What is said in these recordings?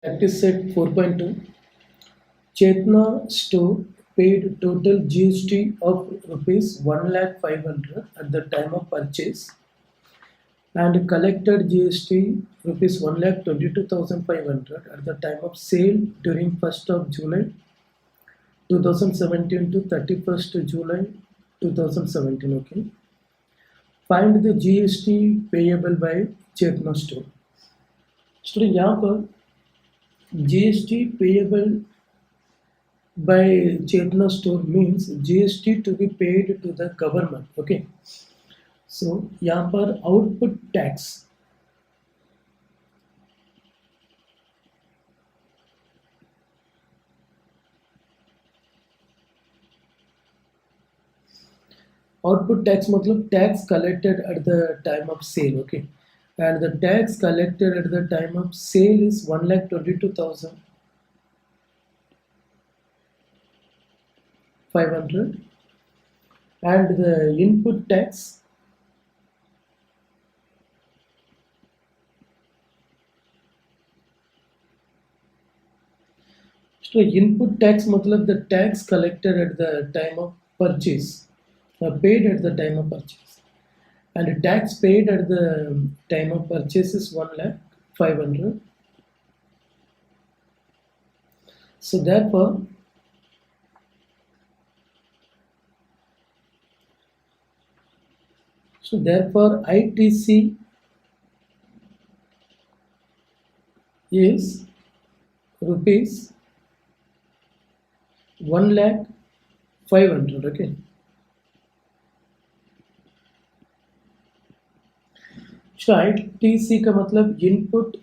Practice set 4.2. Chetna store paid total GST of rupees 1,500,000 at the time of purchase and collected GST rupees 1,22,500 at the time of sale during 1st of July 2017 to 31st July 2017. Okay. Find the GST payable by Chetna store. Student यहाँ पर GST payable by Chetna store means GST to be paid to the government. Okay. So यहाँ पर output tax मतलब tax collected at the time of sale. Okay. And the tax collected at the time of sale is 1,22,500 and the input tax so input tax मतलब the tax collected at the time of purchase paid at the time of purchase and tax paid at the time of purchase is 1,500,000. So therefore ITC is rupees 1,500,000. Okay. तो ITC का मतलब input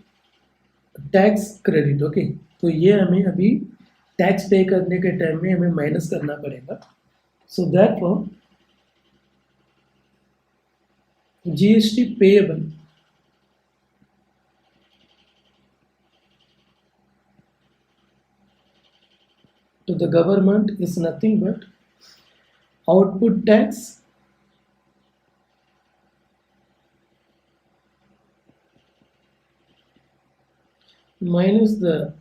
tax credit. Okay. तो ये हमें अभी tax पे करने के टाइम में हमें माइनस करना पड़ेगा. सो दैटफॉर GST payable to the government is nothing but output tax minus the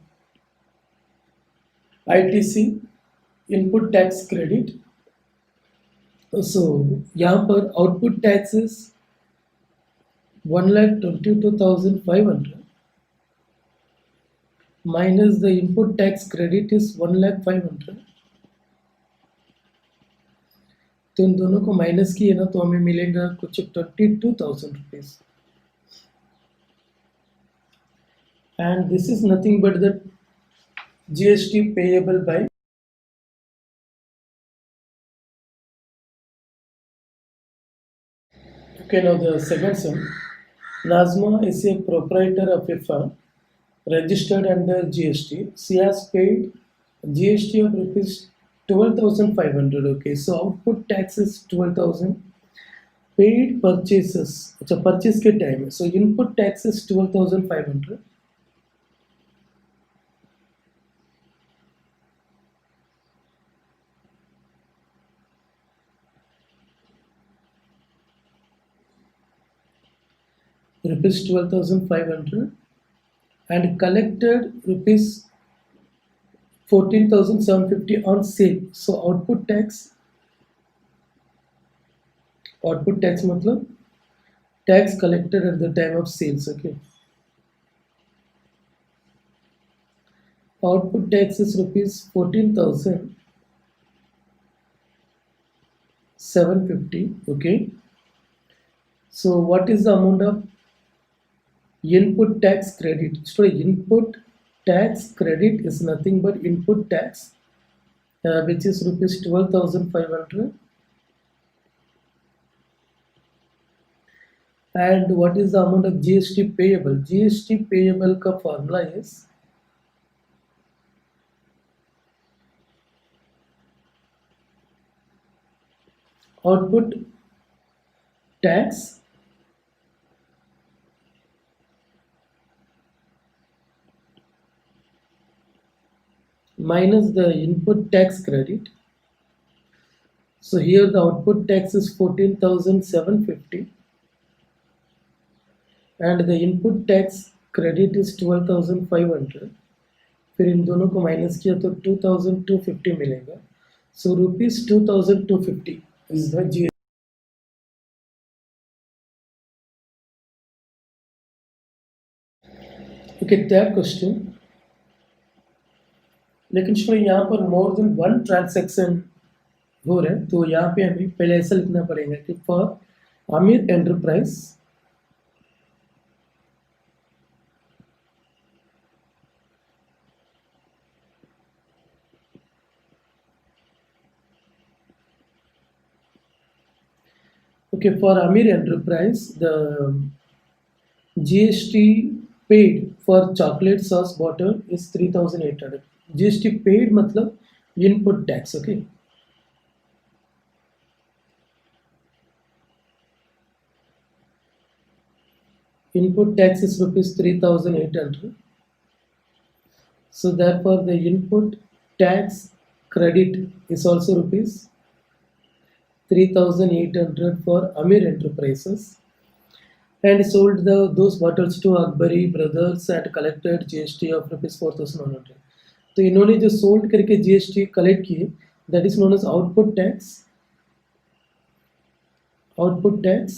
ITC input tax credit. So यहाँ पर output tax is 1,22,500 minus the input tax credit is 1,500. तो इन दोनों को माइनस किए ना तो हमें मिलेगा कुछ 22,000 rupees. And this is nothing but the GST payable by okay. Now the second sum. Nazma is a proprietor of a firm registered under GST. She has paid GST of rupees 12,500. Okay, so output tax is 12,000. Paid purchases, अच्छा purchase के time. So input tax is 12,500. Rupees 12,500 and collected rupees 14,750 on sale. So output tax मतलब tax collected at the time of sales. Okay. Output tax is rupees 14,750. Okay. So what is the amount of input tax credit? So input tax credit is nothing but input tax which is rupees 12,500. And what is the amount of GST payable? GST payable का formula is output tax minus the input tax credit. So here the output tax is 14,750 and the input tax credit is 12,500. फिर इन दोनों को minus किया तो 2250 मिलेगा. So ₹2250 is the G. Okay, third question. लेकिन student यहाँ पर मोर देन वन ट्रांजैक्शन हो रहा है, तो यहाँ पे हमें पहले ऐसा लिखना पड़ेगा कि for Aamir enterprise okay, for Amir Enterprise, the GST paid for chocolate sauce bottle is 3,800. GST paid मतलब input tax, okay. Input tax is rupees 3,800. So therefore the input tax credit is also rupees 3,800 for Amir Enterprises. And sold those bottles to Akbari brothers and collected GST of rupees 4,100. तो इन्होंने जो sold करके GST collect किए, that is known as output tax. Output tax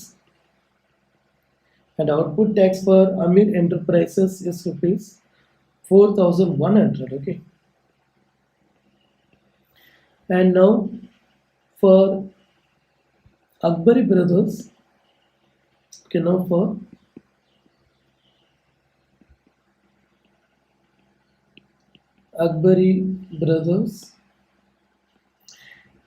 and output tax for Amir Enterprises is rupees 4,100. Okay, and now for Akbari brothers, okay, now for Akbari brothers,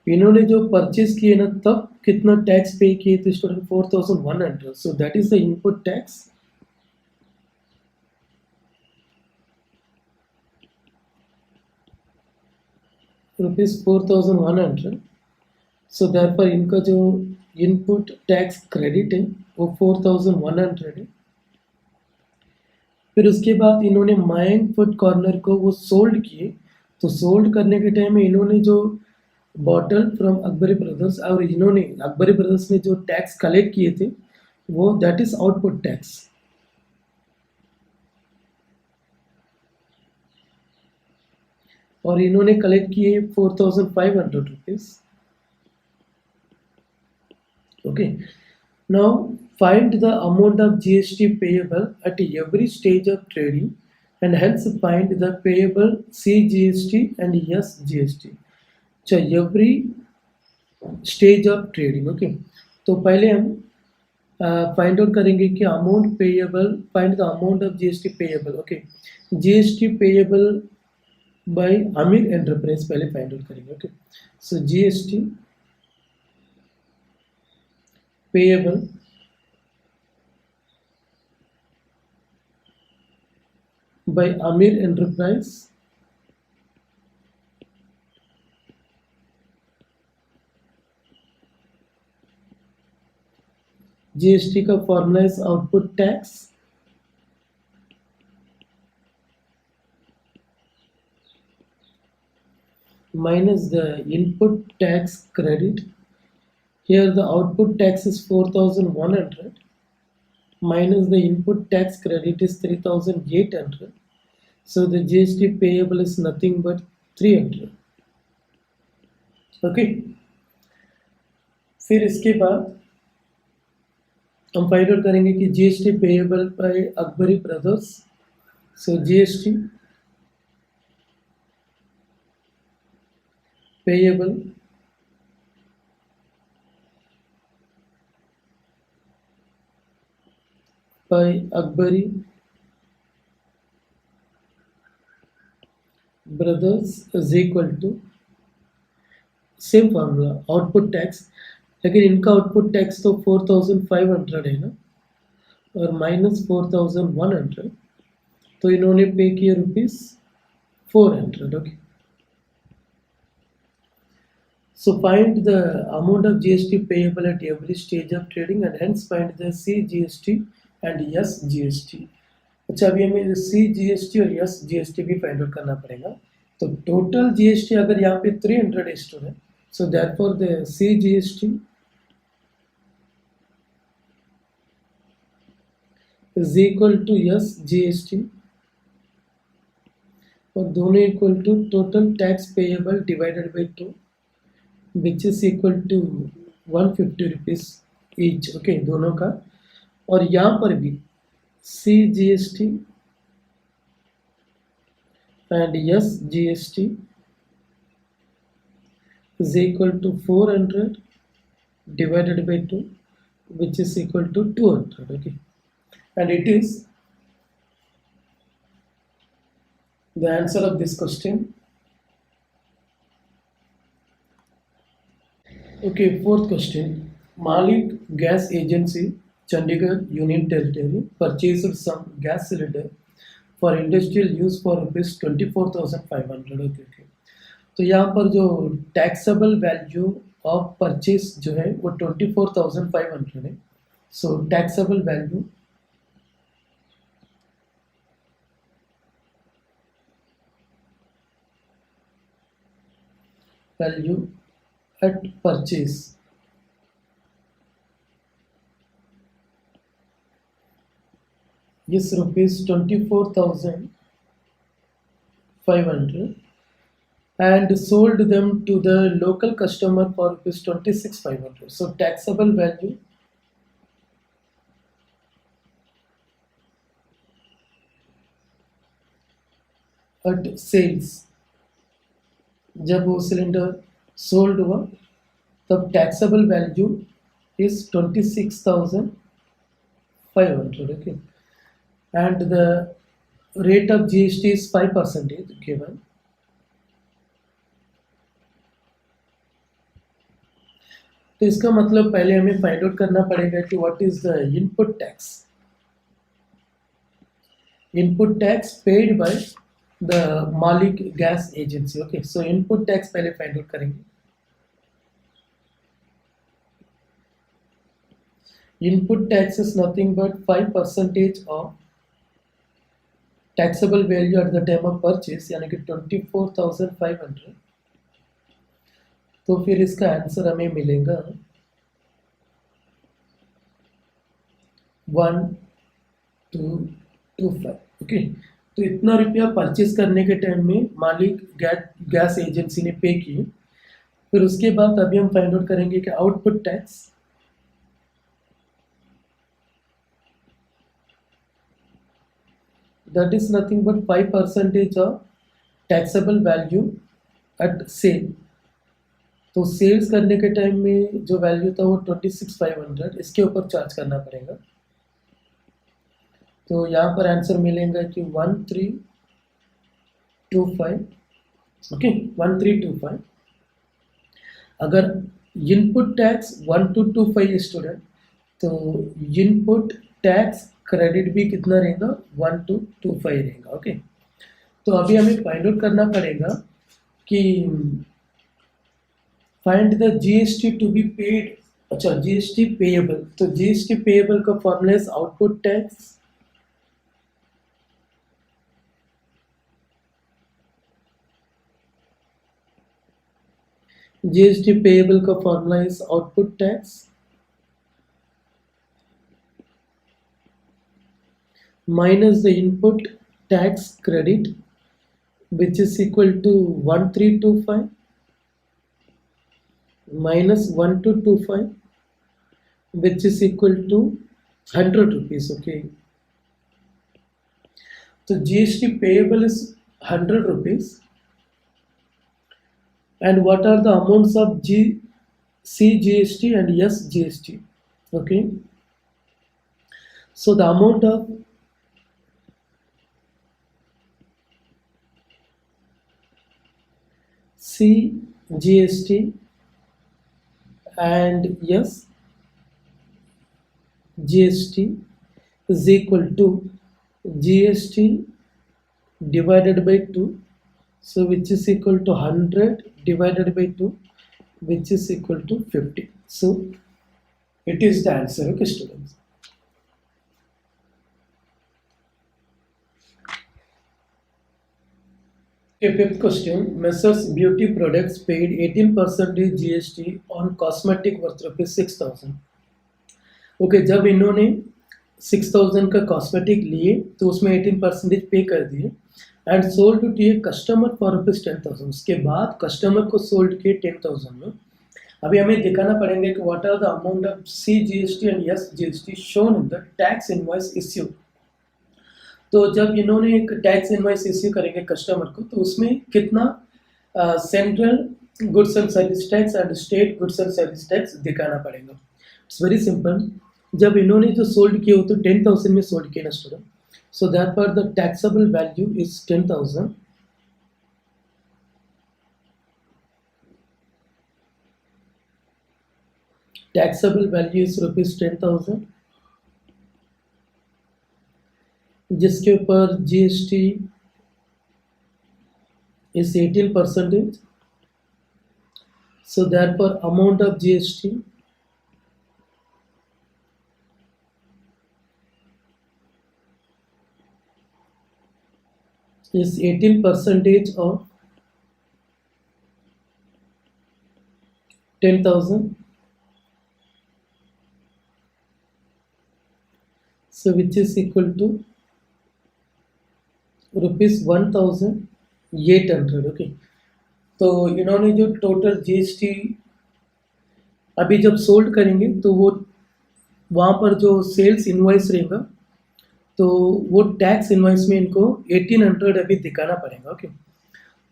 इन्होंने जो purchase किए ना तब कितना tax पे किए थे student? 4,100. So that is the input tax. Rupees 4,100. So therefore इनका जो इनपुट टैक्स क्रेडिट है वो 4,100 है. फिर उसके बाद इन्होंने मयंक फूड कॉर्नर को वो सोल्ड किए. तो सोल्ड करने के टाइम में इन्होंने जो बॉटल फ्रॉम अकबरी ब्रदर्स और इन्होंने अकबरी ब्रदर्स ने जो टैक्स कलेक्ट किए थे वो दैट इज आउटपुट टैक्स. और इन्होंने कलेक्ट किए 4,500 rupees. Okay, now find the amount of GST payable at every stage of trading and hence find the payable CGST and SGST. So every stage of trading. Okay, तो पहले हम find out करेंगे कि amount payable, find the amount of GST payable. Okay, GST payable by Aamir enterprise पहले find out करेंगे. Okay, so GST payable by Amir Enterprise GST का formula is output tax minus the input tax credit. Here the output tax is 4,100 minus the input tax credit is 3,800. So the GST payable is nothing but 300. Okay, फिर इसके बाद हम find out करेंगे कि GST payable by Akbari brothers. So GST payable by Akbari brothers is equal to same formula output tax. लेकिन इनका output tax तो 4,500 है ना, और माइनस 4,100, तो इन्होंने पे किए rupees 400. Okay, so find the amount of GST payable at every stage of trading and hence find the CGST and SGST. अच्छा, अभी हमें CGST और SGST भी फाइंड आउट करना पड़ेगा. तो टोटल GST अगर यहाँ पे 300 है student, so therefore the CGST is equal to SGST. और दोनों equal to total tax payable divided by 2 which is equal to 150 rupees each. Okay, दोनों का। और यहाँ पर भी CGST and SGST is equal to 400 divided by 2 which is equal to 200. Okay, and it is the answer of this question. Okay, fourth question. Malik Gas Agency, Chandigarh Union Territory purchased some gas cylinder for industrial use for rupees 24,500. Okay. तो यहाँ पर जो taxable value of purchase जो है वो 24,500 है। So taxable value at purchase is rupees 24,500 and sold them to the local customer for rupees 26,500. So taxable value at sales, जब वो सिलेंडर सोल्ड हुआ तब taxable value is 26,500. Okay, and the rate of GST is 5% given. तो इसका मतलब पहले हमें find out करना पड़ेगा कि what is the input tax. Input tax paid by the मालिक gas agency. Okay, so input tax पहले फाइंड आउट करेंगे. Input tax is nothing but 5% of taxable value at the time of purchase, यानी कि 24,500. तो फिर इसका answer हमें मिलेगा 1225. ओके, तो इतना रुपया परचेज करने के टाइम में मालिक गैस एजेंसी ने पे की. फिर उसके बाद अभी हम फाइंड आउट करेंगे कि output tax that is nothing but 5% of taxable value at sale. तो सेल्स करने के टाइम में जो वैल्यू था वो 26,500 इसके ऊपर चार्ज करना पड़ेगा. तो यहाँ पर आंसर मिलेगा कि 1325. ओके, 1325. अगर इनपुट टैक्स 1225 स्टूडेंट, तो इनपुट टैक्स क्रेडिट भी कितना रहेगा 1225 रहेगा. ओके, तो अभी हमें फाइंड आउट करना पड़ेगा कि find the GST to be paid. अच्छा, GST पेएबल. तो GST पेएबल का formula is output tax GST payable का formula is output tax minus the input tax credit, which is equal to 1325 minus 1225, which is equal to 100 rupees. Okay, so GST payable is 100 rupees. And what are the amounts of CGST and SGST? Okay, so the amount of CGST and SGST is equal to GST divided by 2, so which is equal to 100 divided by 2, which is equal to 50. So it is the answer. Okay, students. A fifth question. Messrs Beauty Products paid 18% GST on cosmetic worth rupees 6,000. Okay, जब इन्होंने 6,000 का cosmetic लिए तो उसमें 18% पे कर दिए. And sold to a customer for ₹10,000। उसके बाद कस्टमर को सोल्ड किए 10,000 में। अभी हमें दिखाना पड़ेंगे कि what are the amount of CGST and SGST shown in the tax invoice issue. तो जब इन्होंने एक टैक्स इनवॉइस इश्यू करेंगे कस्टमर को, तो उसमें कितना central goods and service tax and state goods and service tax दिखाना पड़ेगा। It's very simple. जब इन्होंने जो सोल्ड किए हो तो 10,000 में सोल्ड किए ना student, so therefore the taxable value is 10,000. Taxable value is ₹10,000, जिसके ऊपर GST is 18%. So therefore amount of GST is 18% of 10,000. So which is equal to ₹1,800. Okay, तो इन्होंने जो टोटल GST अभी जब सोल्ड करेंगे तो वो वहाँ पर जो सेल्स इनवॉइस रहेगा तो वो टैक्स इनवॉइस में इनको 1800 अभी दिखाना पड़ेगा। ओके,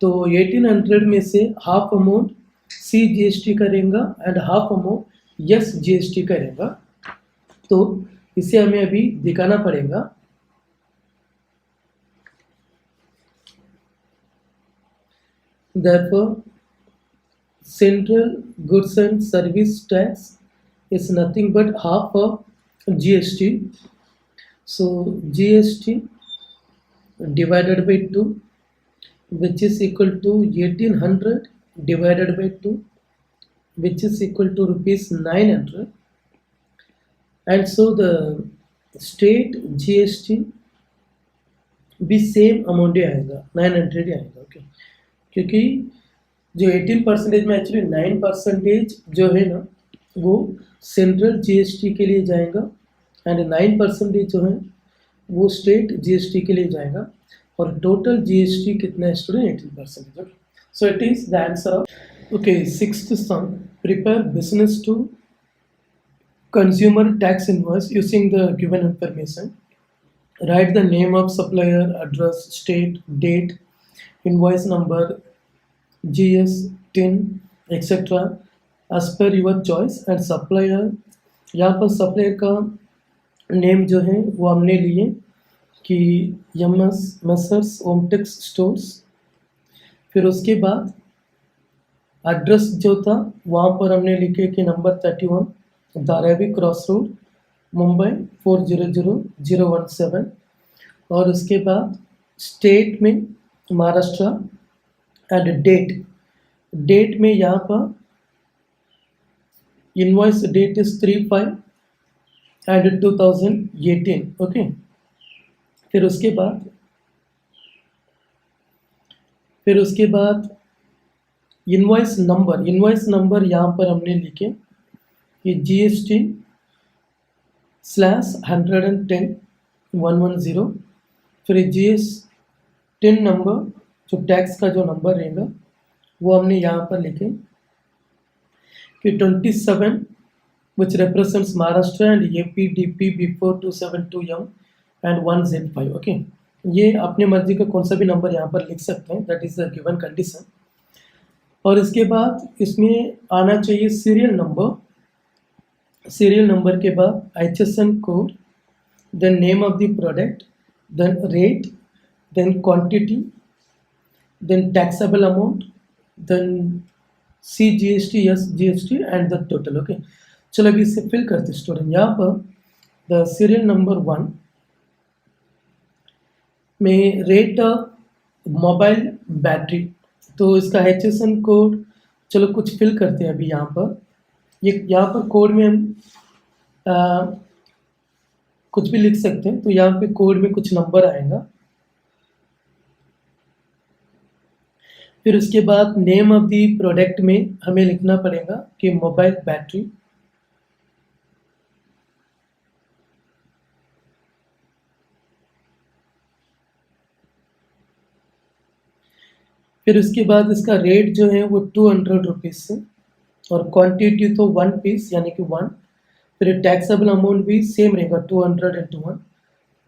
तो 1800 में से हाफ अमाउंट CGST करेगा एंड हाफ अमाउंट SGST करेगा। तो इसे हमें अभी दिखाना पड़ेगा। Therefore central goods and service tax is nothing but half of GST. So GST divided by 2, which is equal to 1800 divided by 2, which is equal to ₹900. And so the state GST भी same amount ही आएगा, 900 ही आएगा। Okay, क्योंकि जो 18% में actually 9% जो है ना वो सेंट्रल GST के लिए जाएगा एंड 9% जो है वो स्टेट GST के लिए जाएगा, और टोटल GST कितना है student? 18%। Okay, so it is the answer of. Okay, 6th sum, prepare business to consumer tax invoice using the given information. Write the name of supplier, address, state, date, invoice number, GS, TIN, etc. as per your choice and supplier। यहाँ पर supplier का name जो है वो हमने लिए कि messrs Omtex stores. फिर उसके बाद एड्रेस जो था वहाँ पर हमने लिखे कि number 31 Dharavi cross road, Mumbai 400017। और उसके बाद स्टेट में महाराष्ट्र एंड डेट में यहाँ पर invoice date is 3/5 and 2018। Okay, फिर उसके बाद इनवॉइस नंबर यहाँ पर हमने लिखे कि GST/110,110। फिर GS10 नंबर जो टैक्स का जो नंबर रहेगा वो हमने यहाँ पर लिखे कि 27 which represents Maharashtra and APDP before 272M and 1Z5। Okay, ये अपने मर्जी का कौन सा भी नंबर यहाँ पर लिख सकते हैं, that is the given condition. और इसके बाद इसमें आना चाहिए सीरियल नंबर के बाद HSN code, then name of the product, then rate, then quantity, then taxable amount, then CGST, SGST and the total. Okay, चलो अभी इसे फिल करते स्टूडेंट। यहाँ पर द सीरियल नंबर 1 में रेट ऑफ मोबाइल बैटरी, तो इसका HSN कोड चलो कुछ फिल करते हैं अभी यहाँ पर। यहाँ पर कोड में हम कुछ भी लिख सकते हैं, तो यहाँ पे कोड में कुछ नंबर आएगा। फिर उसके बाद नेम ऑफ द प्रोडक्ट में हमें लिखना पड़ेगा कि मोबाइल बैटरी। फिर उसके बाद इसका रेट जो है वो 200 रुपीज़ से, और क्वांटिटी तो 1 पीस यानी कि 1। फिर टैक्सेबल अमाउंट भी सेम रहेगा 200 × 1,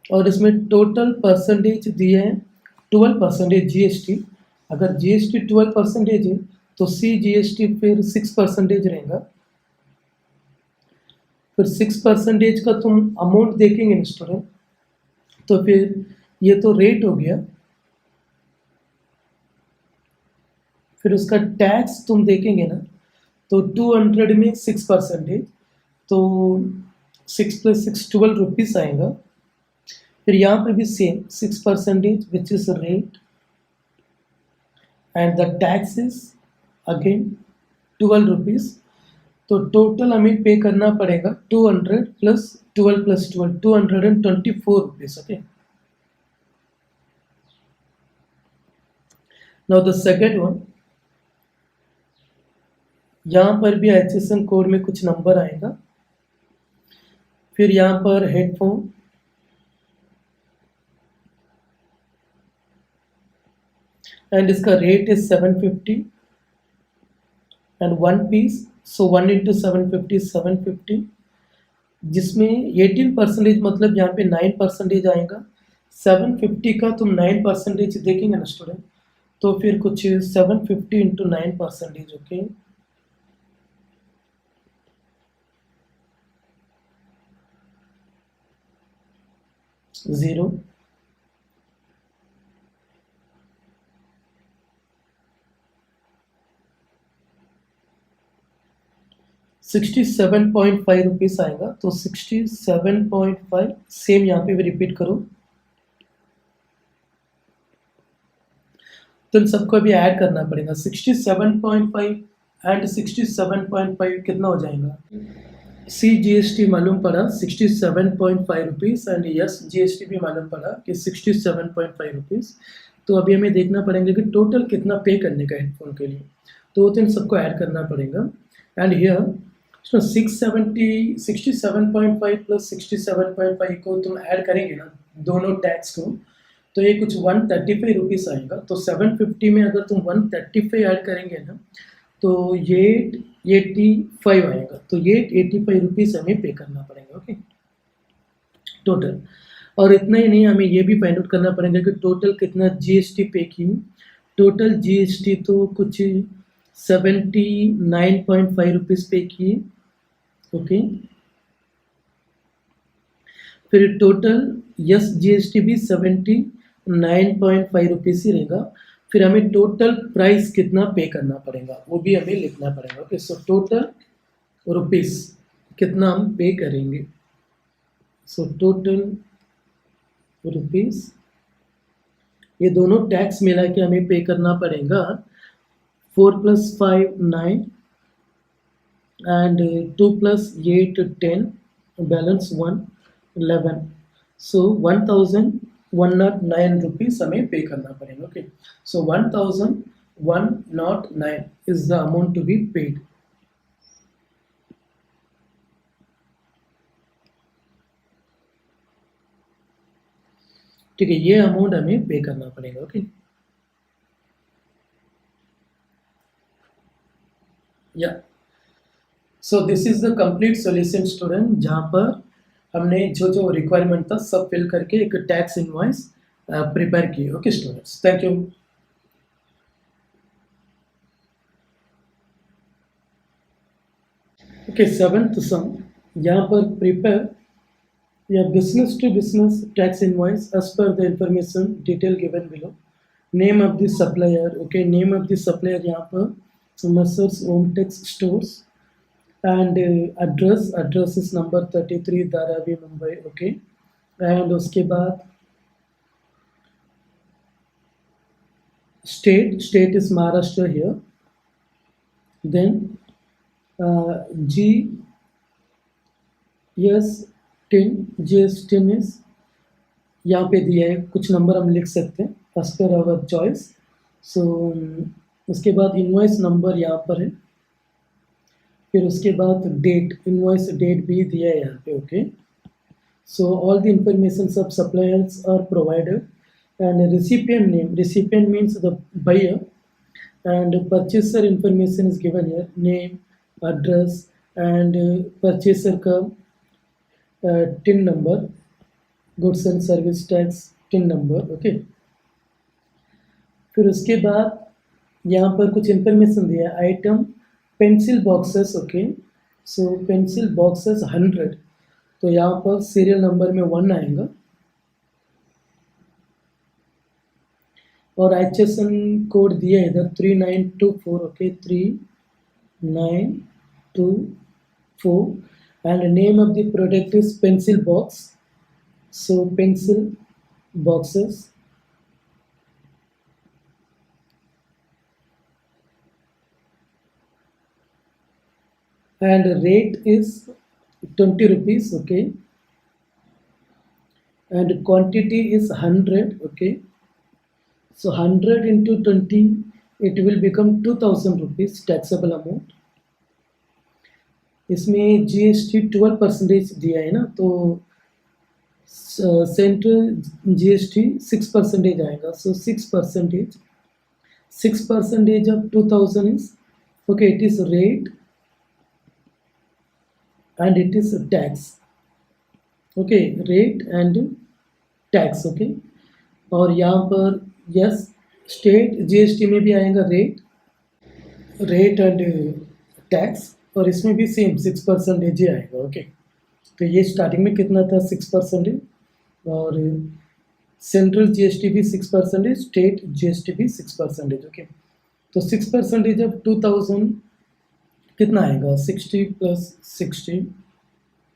और इसमें टोटल परसेंटेज दिए हैं 12% जीएसटी। अगर जीएसटी 12% है तो सी जीएसटी फिर 6% रहेगा। फिर 6% का तुम अमाउंट देखेंगे ना स्टूडेंट, तो फिर ये तो रेट हो गया। फिर उसका टैक्स तुम देखेंगे ना, तो 200 में 6%, तो 6 + 6 12 रुपीज़ आएगा। फिर यहाँ पे भी same 6% which is rate, and the tax is again 12 rupees. तो टोटल हमें पे करना पड़ेगा 200 + 12 + 12 224 rupees. Okay, now the second one, यहाँ पर भी HSN कोड में कुछ नंबर आएगा। फिर यहाँ पर हेडफोन, एंड इसका rate is 750 and 1 piece, so 1 × 750 750, जिसमें 18% मतलब यहाँ पे 9% आएगा। 750 का तुम 9% देखेंगे ना स्टूडेंट, तो फिर कुछ 750 × 9%, ओके। ज़ीरो, ₹67.5 आएगा। तो 67.5 सेम यहाँ पे भी रिपीट करो, तो इन सबको अभी ऐड करना पड़ेगा। 67.5 एंड 67.5 कितना हो जाएगा? सी जीएसटी मालूम पड़ा 67.5 रुपीज़, एंड यस जीएसटी भी मालूम पड़ा कि 67.5 रुपीज़। तो अभी हमें देखना पड़ेगा कि टोटल कितना पे करने का हेडफोन के लिए, तो इन सबको ऐड करना पड़ेगा। एंड हियर 67.5 + 67.5 को तुम ऐड करेंगे ना दोनों टैक्स को, तो ये कुछ 135 रुपीज़ आएगा। तो 750 में अगर तुम 135 ऐड करेंगे ना, तो ये 85 आएगा। तो ये 85 रुपीज़ हमें पे करना पड़ेगा, ओके, टोटल। और इतना ही नहीं, हमें ये भी फाइंड आउट करना पड़ेगा कि टोटल कितना जीएसटी पे की। टोटल जीएसटी तो कुछ 79.5 रुपीज़ पे किए, ओके। फिर टोटल यस जीएसटी भी 79.5 रुपीज़ ही रहेगा। फिर हमें टोटल प्राइस कितना पे करना पड़ेगा वो भी हमें लिखना पड़ेगा, ओके। सो टोटल रुपीज़ कितना हम पे करेंगे, सो टोटल रुपीज़, ये दोनों टैक्स मिला के हमें पे करना पड़ेगा 4 + 5 9 एंड 2 + 8 10, बैलेंस 1 11, सो 1109 रुपीज़ हमें पे करना पड़ेगा, okay. So 1109 is the amount to be paid. ठीक है, ये अमाउंट हमें पे करना पड़ेगा, ओके। या so this is the complete solution student, जहाँ पर हमने जो जो रिक्वायरमेंट था सब फिल करके एक टैक्स इनवॉइस प्रिपेयर की, okay students, thank you. Okay, seventh sum, यहाँ पर प्रिपेयर या business to business tax invoice as per the information detail given below. Name of the supplier, okay, name of the supplier यहाँ पर Messrs Omtex Stores, and address is number 33 Dharavi Mumbai, okay। and उसके बाद state is Maharashtra here, then GS10 is यहाँ पे दिया है, कुछ number हम लिख सकते हैं as per our choice। सो उसके बाद इनवॉइस नंबर यहाँ पर है, फिर उसके बाद डेट, इनवॉइस डेट भी दिया है यहाँ पे, okay. So all the information of suppliers are provided, and recipient name, recipient means the buyer, and purchaser information is given here, name, address, and purchaser का tin number, goods and service tax tin number. Okay, फिर उसके बाद यहाँ पर कुछ information दिया है, item pencil boxes. Okay, so pencil boxes 100, तो यहाँ पर सीरियल नंबर में 1 आएगा और HSN कोड दिया है इधर 3924. Okay, 3924 and name of the product is pencil box, so pencil boxes. And rate is 20 rupees. Okay, and quantity is 100. Okay, so 100 into 20, it will become 2000 rupees taxable amount. इसमें GST 12% दिया है ना, तो central GST 6% आएगा. सो 6% of 2000 is, okay, it is rate and it is tax. Okay, rate and tax. Okay, और यहाँ पर yes state GST में भी आएगा रेट एंड टैक्स, और इसमें भी सेम 6% ही आएगा. ओके, तो ये स्टार्टिंग में कितना था, 6%, और सेंट्रल GST भी 6%, स्टेट GST भी 6%. ओके, तो 6% of 2000 कितना आएगा, 60 + 60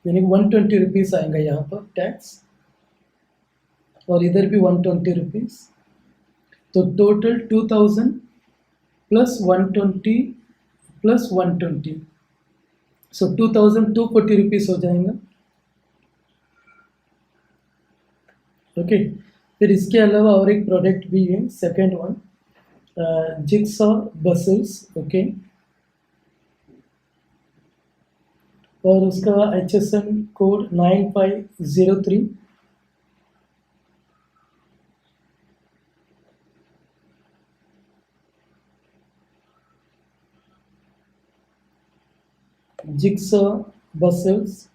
यानी 120 रुपीज़ आएगा यहाँ पर टैक्स, और इधर भी 120 रुपीज़. तो टोटल 2000 + 120 + 120, सो 2240 रुपीज़ हो जाएगा. ओके, फिर इसके अलावा और एक प्रोडक्ट भी है, second one, jigsaw buses. Okay, और उसका HSN कोड 9503. जिक्सॉ बसेस,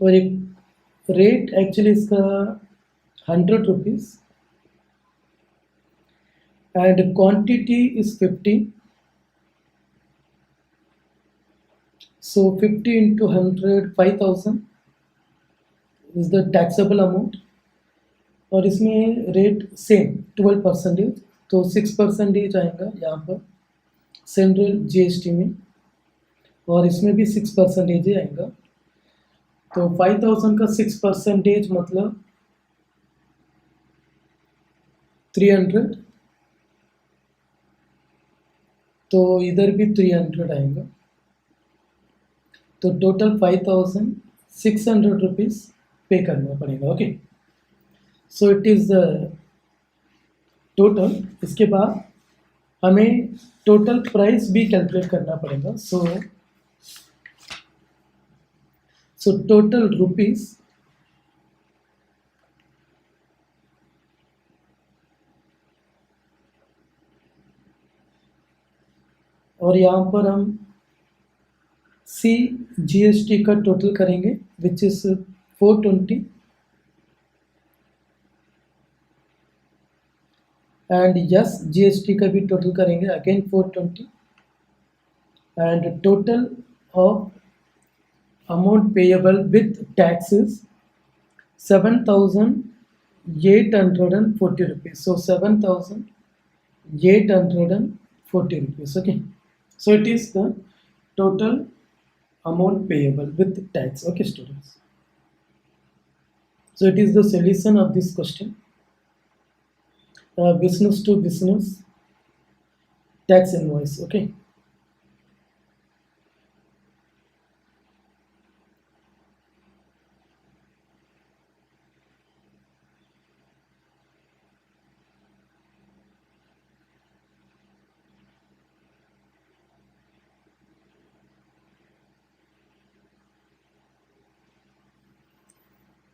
और एक रेट एक्चुअली इसका 100 rupees and quantity is 50, so 50 into 100, 5000 is the taxable amount. और इसमें रेट सेम 12%, तो 6% आएगा यहाँ पर सेंट्रल GST में, और इसमें भी 6% ही आएगा. तो 5000 का 6% मतलब 300, तो इधर भी 300 आएगा, तो टोटल 5600 रुपीज़ पे करना पड़ेगा. Okay, so it is the total. इसके बाद हमें टोटल प्राइस भी कैलकुलेट करना पड़ेगा. सो टोटल रुपीज़, और यहाँ पर हम GST का टोटल करेंगे which is 420, and yes GST का भी टोटल करेंगे again 420, and total of amount payable with taxes 7840 rupees. So 7840 rupees. Okay, so it is the total amount payable with tax. Okay, students, so it is the solution of this question. Business to business tax invoice. Okay.